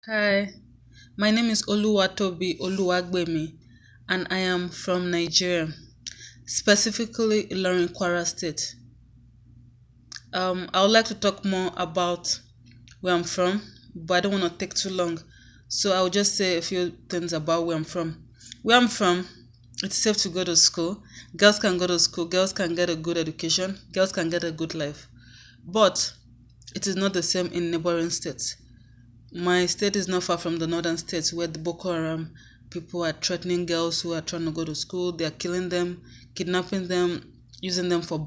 Hi, my name is Oluwatobi Oluwagbemi, and I am from Nigeria, specifically Ilorin, Kwara State. I would like to talk more about where I'm from, but I don't want to take too long, so I'll just say a few things about where I'm from. Where I'm from, it's safe to go to school. Girls can go to school. Girls can get a good education. Girls can get a good life, but it is not the same in neighboring states. My state is not far from the northern states where the Boko Haram people are threatening girls who are trying to go to school. They are killing them, kidnapping them, using them for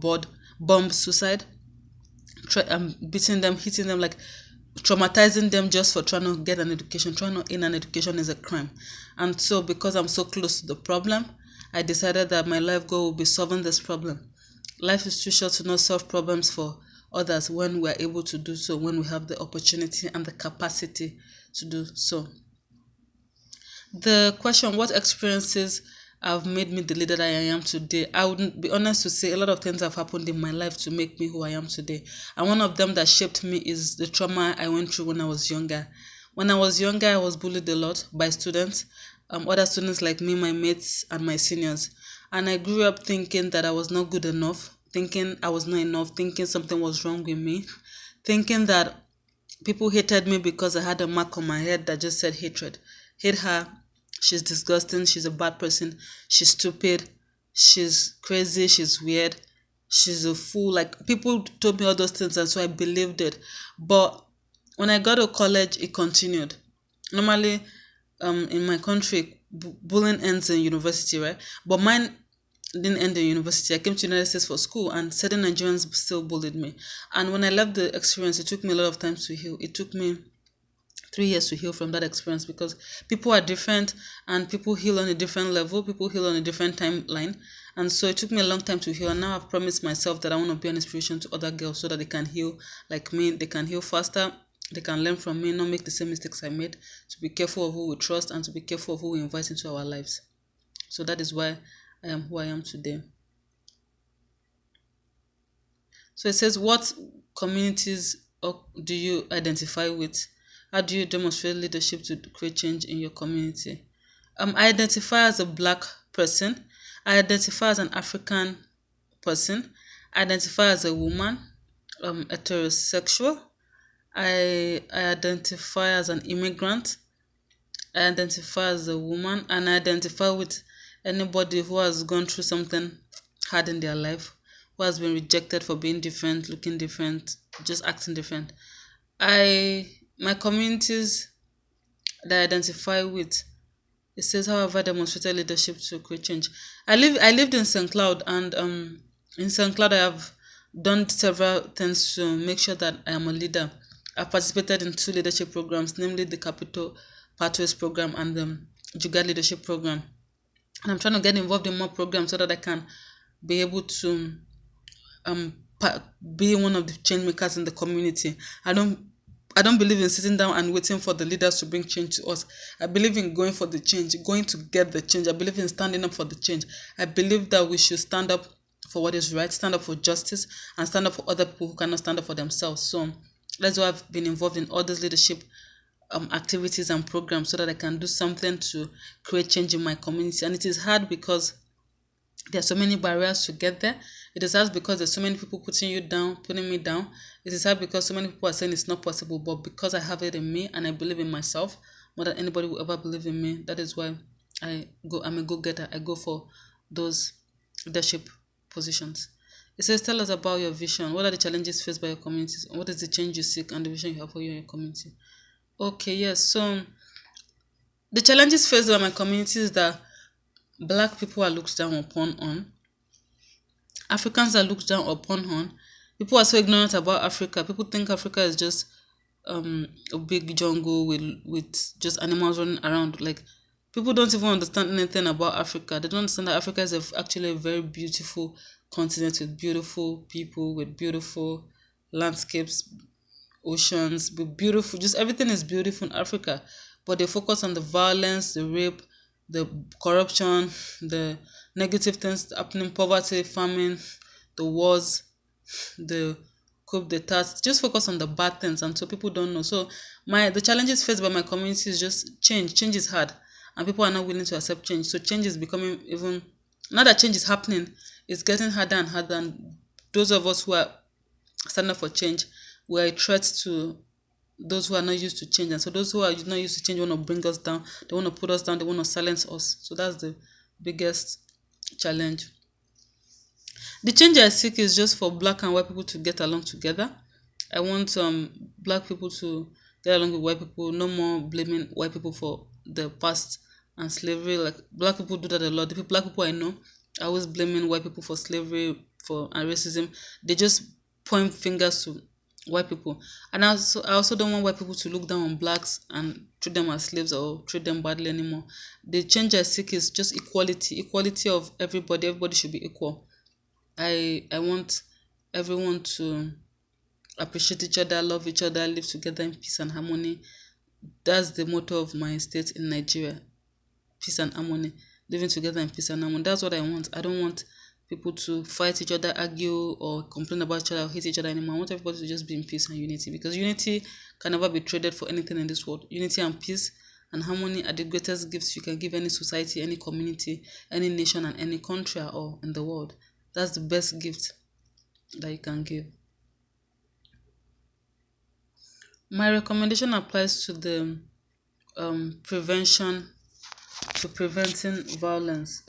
bomb suicide, beating them, hitting them, like traumatizing them just for trying to get an education. Trying to gain an education is a crime. And so, because I'm so close to the problem, I decided that my life goal will be solving this problem. Life is too short to not solve problems for others when we are able to do so, when we have the opportunity and the capacity to do so. The question, what experiences have made me the leader that I am today? I would be honest to say a lot of things have happened in my life to make me who I am today. And one of them that shaped me is the trauma I went through when I was younger. When I was younger, I was bullied a lot by students, other students like me, my mates, and my seniors. And I grew up thinking that I was not good enough, thinking I was not enough, thinking something was wrong with me, thinking that people hated me because I had a mark on my head that just said hatred. Hate her. She's disgusting. She's a bad person. She's stupid. She's crazy. She's weird. She's a fool. Like, people told me all those things, and so I believed it. But when I got to college, it continued. Normally, in my country, bullying ends in university, right? But mine didn't end in university. I came to the United States for school, and certain Nigerians still bullied me. And when I left the experience, it took me a lot of time to heal. It took me 3 years to heal from that experience because people are different and people heal on a different level, people heal on a different timeline. And so it took me a long time to heal. And now I've promised myself that I want to be an inspiration to other girls so that they can heal like me. They can heal faster. They can learn from me, not make the same mistakes I made, to be careful of who we trust and to be careful of who we invite into our lives. So that is why I am who I am today. So it says, what communities do you identify with? How do you demonstrate leadership to create change in your community? I identify as a black person. I identify as an African person. I identify as a woman, heterosexual. I identify as an immigrant. I identify as a woman, and I identify with anybody who has gone through something hard in their life, who has been rejected for being different, looking different, just acting different. My communities that I identify with, it says, however, demonstrated leadership to create change. I lived in St. Cloud, and in St. Cloud I have done several things to make sure that I am a leader. I've participated in two leadership programs, namely the Capital Pathways program and the Jugaad Leadership program. And I'm trying to get involved in more programs so that I can be able to um be one of the change makers in the community. I don't believe in sitting down and waiting for the leaders to bring change to us. I believe in going for the change, going to get the change. I believe in standing up for the change. I believe that we should stand up for what is right, stand up for justice, and stand up for other people who cannot stand up for themselves. So that's why I've been involved in all these leadership activities and programs so that I can do something to create change in my community. And it is hard because there are so many barriers to get there. It is hard because there's so many people putting you down, putting me down. It is hard because so many people are saying it's not possible, but because I have it in me and I believe in myself more than anybody will ever believe in me, that is why I'm a go-getter. I go for those leadership positions. It says, tell us about your vision. What are the challenges faced by your communities? What is the change you seek and the vision you have for you and your community? Okay, yes. So the challenges faced by my community is that black people are looked down upon on. Africans are looked down upon on. People are so ignorant about Africa. People think Africa is just a big jungle with just animals running around. Like, people don't even understand anything about Africa. They don't understand that Africa is actually a very beautiful continent with beautiful people, with beautiful landscapes, oceans, but beautiful. Just everything is beautiful in Africa, but they focus on the violence, the rape, the corruption, the negative things happening, poverty, famine, the wars, the cope the task, just focus on the bad things, and so people don't know. So my the challenges faced by my community is just change. Change is hard, and people are not willing to accept change. So change is becoming even now that change is happening, it's getting harder and harder. And those of us who are standing up for change, we are a threat to those who are not used to change. And so those who are not used to change want to bring us down, they want to put us down, they want to silence us. So that's the biggest challenge. The change I seek is just for black and white people to get along together. I want black people to get along with white people, no more blaming white people for the past and slavery. Like black people do that a lot. Black people I know are always blaming white people for slavery for and racism. They just point fingers to white people. And I also don't want white people to look down on blacks and treat them as slaves or treat them badly anymore. The change I seek is just equality, equality of everybody. Everybody should be equal. I want everyone to appreciate each other, love each other, live together in peace and harmony. That's the motto of my state in Nigeria. Peace and harmony. Living together in peace and harmony. That's what I want. I don't want people to fight each other, argue, or complain about each other or hate each other anymore. I want everybody to just be in peace and unity, because unity can never be traded for anything in this world. Unity and peace and harmony are the greatest gifts you can give any society, any community, any nation, and any country or in the world. That's the best gift that you can give. My recommendation applies to the prevention, to preventing violence.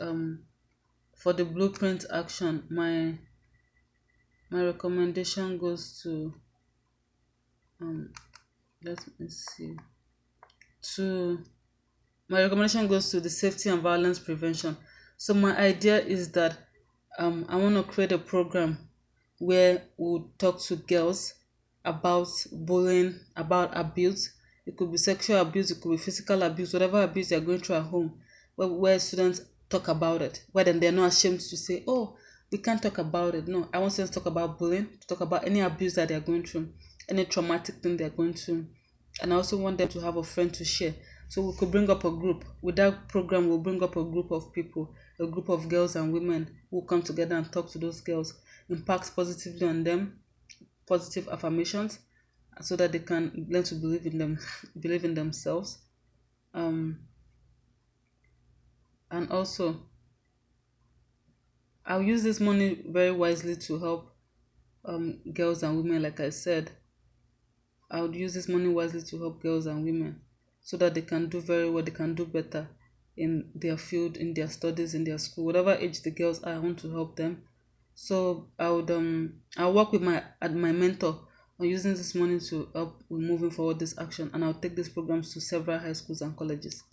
For the blueprint action, my recommendation goes to um let me see to my recommendation goes to the safety and violence prevention. So my idea is that I want to create a program where we'll talk to girls about bullying, about abuse. It could be sexual abuse, it could be physical abuse, whatever abuse they're going through at home, where students talk about it, where then they're not ashamed to say, oh, we can't talk about it. No, I want students to talk about bullying, to talk about any abuse that they're going through, any traumatic thing they're going through. And I also want them to have a friend to share. So we could bring up a group. With that program, we'll bring up a group of people, a group of girls and women who come together and talk to those girls, impacts positively on them, positive affirmations, so that they can learn to believe in them, believe in themselves. Um, and also, I'll use this money very wisely to help girls and women. Like I said, I would use this money wisely to help girls and women so that they can do very well, they can do better in their field, in their studies, in their school, whatever age the girls are, I want to help them. So I'll work with my mentor on using this money to help with moving forward this action, and I'll take these programs to several high schools and colleges.